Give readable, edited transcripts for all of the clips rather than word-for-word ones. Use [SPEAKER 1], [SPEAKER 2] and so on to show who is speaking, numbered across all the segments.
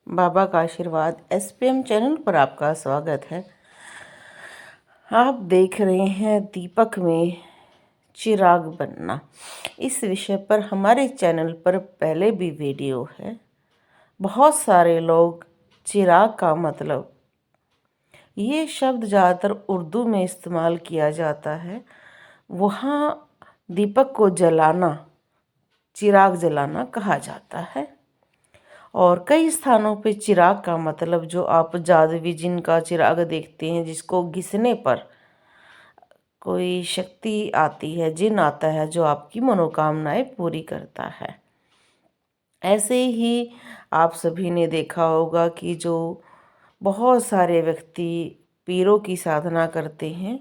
[SPEAKER 1] बाबा का आशीर्वाद SPM channel पर आपका स्वागत है। आप देख रहे हैं दीपक में चिराग बनना। इस विषय पर हमारे चैनल पर पहले भी वीडियो है। बहुत सारे लोग चिराग का मतलब, ये शब्द ज़्यादातर उर्दू में इस्तेमाल किया जाता है। वहाँ दीपक को जलाना, चिराग जलाना कहा जाता है। और कई स्थानों पे चिराग का मतलब, जो आप जादुई जिन का चिराग देखते हैं, जिसको घिसने पर कोई शक्ति आती है, जिन आता है जो आपकी मनोकामनाएं पूरी करता है। ऐसे ही आप सभी ने देखा होगा कि जो बहुत सारे व्यक्ति पीरों की साधना करते हैं,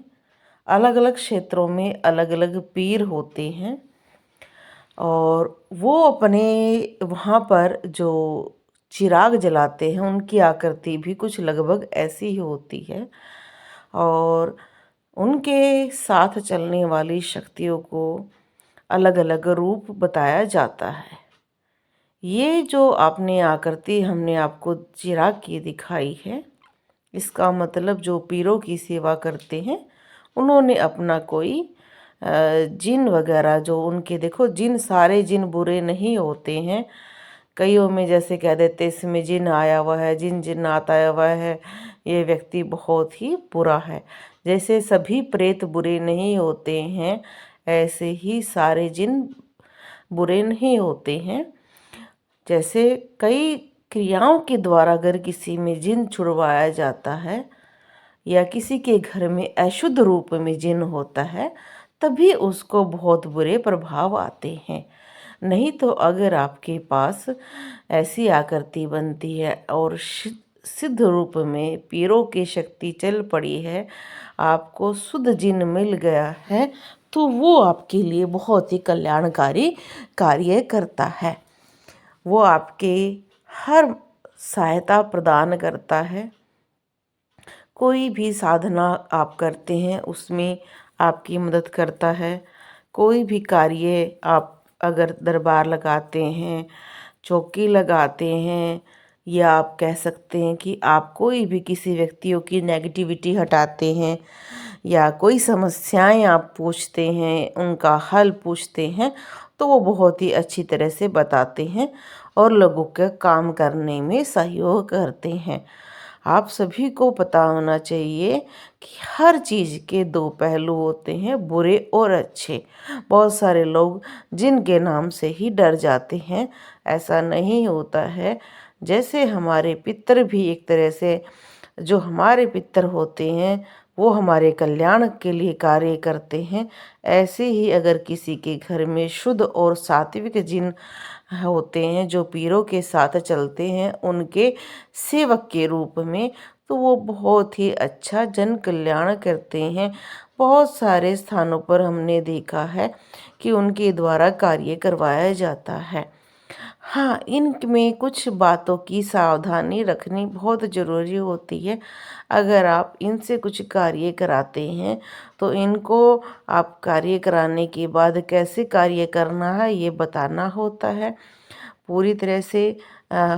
[SPEAKER 1] अलग अलग क्षेत्रों में अलग अलग पीर होते हैं, और वो अपने वहाँ पर जो चिराग जलाते हैं उनकी आकृति भी कुछ लगभग ऐसी ही होती है। और उनके साथ चलने वाली शक्तियों को अलग अलग रूप बताया जाता है। ये जो आपने आकृति हमने आपको चिराग की दिखाई है, इसका मतलब जो पीरों की सेवा करते हैं उन्होंने अपना कोई जिन वगैरह, जो उनके देखो जिन, सारे जिन बुरे नहीं होते हैं। कईयों में जैसे कह देते इसमें जिन आया हुआ है, जिन जिन्नात आया हुआ है, ये व्यक्ति बहुत ही बुरा है। जैसे सभी प्रेत बुरे नहीं होते हैं, ऐसे ही सारे जिन बुरे नहीं होते हैं। जैसे कई क्रियाओं के द्वारा अगर किसी में जिन छुड़वाया जाता है, या किसी के घर में अशुद्ध रूप में जिन होता है, तभी उसको बहुत बुरे प्रभाव आते हैं। नहीं तो अगर आपके पास ऐसी आकृति बनती है और सिद्ध रूप में पीरों की शक्ति चल पड़ी है, आपको शुद्ध जिन मिल गया है, तो वो आपके लिए बहुत ही कल्याणकारी कार्य करता है। वो आपके हर सहायता प्रदान करता है। कोई भी साधना आप करते हैं उसमें आपकी मदद करता है। कोई भी कार्य आप अगर दरबार लगाते हैं, चौकी लगाते हैं, या आप कह सकते हैं कि आप कोई भी किसी व्यक्तियों की नेगेटिविटी हटाते हैं, या कोई समस्याएं आप पूछते हैं, उनका हल पूछते हैं, तो वो बहुत ही अच्छी तरह से बताते हैं और लोगों के काम करने में सहयोग करते हैं। आप सभी को पता होना चाहिए कि हर चीज़ के दो पहलू होते हैं, बुरे और अच्छे। बहुत सारे लोग जिनके नाम से ही डर जाते हैं, ऐसा नहीं होता है। जैसे हमारे पितर भी एक तरह से, जो हमारे पितर होते हैं वो हमारे कल्याण के लिए कार्य करते हैं, ऐसे ही अगर किसी के घर में शुद्ध और सात्विक जिन होते हैं जो पीरों के साथ चलते हैं उनके सेवक के रूप में, तो वो बहुत ही अच्छा जन कल्याण करते हैं। बहुत सारे स्थानों पर हमने देखा है कि उनके द्वारा कार्य करवाया जाता है। हाँ, इनमें कुछ बातों की सावधानी रखनी बहुत ज़रूरी होती है। अगर आप इनसे कुछ कार्य कराते हैं, तो इनको आप कार्य कराने के बाद कैसे कार्य करना है ये बताना होता है। पूरी तरह से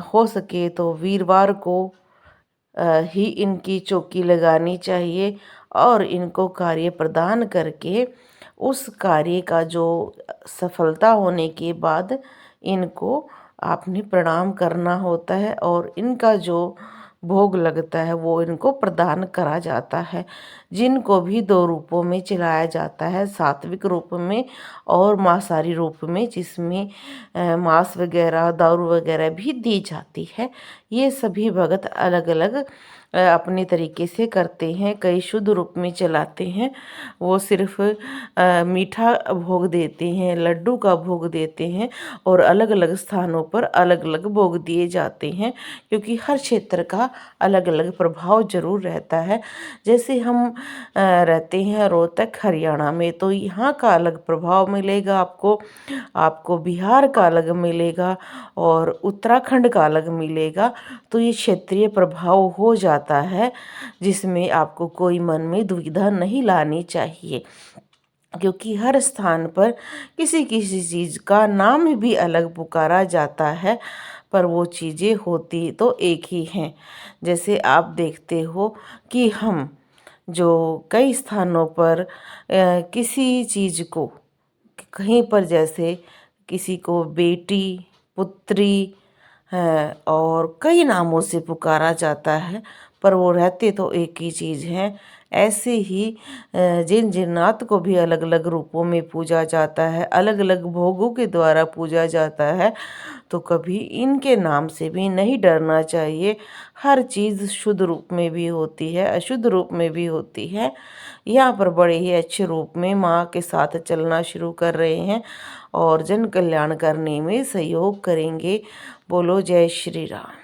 [SPEAKER 1] हो सके तो वीरवार को ही इनकी चौकी लगानी चाहिए, और इनको कार्य प्रदान करके उस कार्य का जो सफलता होने के बाद इनको आपने प्रणाम करना होता है, और इनका जो भोग लगता है वो इनको प्रदान करा जाता है। जिनको भी दो रूपों में चलाया जाता है, सात्विक रूप में और मांसाहारी रूप में, जिसमें मांस वगैरह दारू वगैरह भी दी जाती है। ये सभी भगत अलग अलग अपने तरीके से करते हैं। कई शुद्ध रूप में चलाते हैं, वो सिर्फ मीठा भोग देते हैं, लड्डू का भोग देते हैं, और अलग अलग स्थानों पर अलग अलग भोग दिए जाते हैं, क्योंकि हर क्षेत्र का अलग अलग प्रभाव जरूर रहता है। जैसे हम रहते हैं रोहतक हरियाणा में, तो यहाँ का अलग प्रभाव मिलेगा आपको, आपको बिहार का अलग मिलेगा, और उत्तराखंड का अलग मिलेगा। तो ये क्षेत्रीय प्रभाव हो जाता है, जिसमें आपको कोई मन में दुविधा नहीं लानी चाहिए। क्योंकि हर स्थान पर किसी किसी चीज़ का नाम भी अलग पुकारा जाता है, पर वो चीज़ें होती तो एक ही हैं। जैसे आप देखते हो कि हम जो कई स्थानों पर किसी चीज़ को कहीं पर, जैसे किसी को बेटी, पुत्री है और कई नामों से पुकारा जाता है, पर वो रहते तो एक ही चीज़ हैं। ऐसे ही जिन जिन्नात को भी अलग अलग रूपों में पूजा जाता है, अलग अलग भोगों के द्वारा पूजा जाता है, तो कभी इनके नाम से भी नहीं डरना चाहिए। हर चीज़ शुद्ध रूप में भी होती है, अशुद्ध रूप में भी होती है। यहाँ पर बड़े ही अच्छे रूप में माँ के साथ चलना शुरू कर रहे हैं और जन कल्याण करने में सहयोग करेंगे। बोलो जय श्री राम।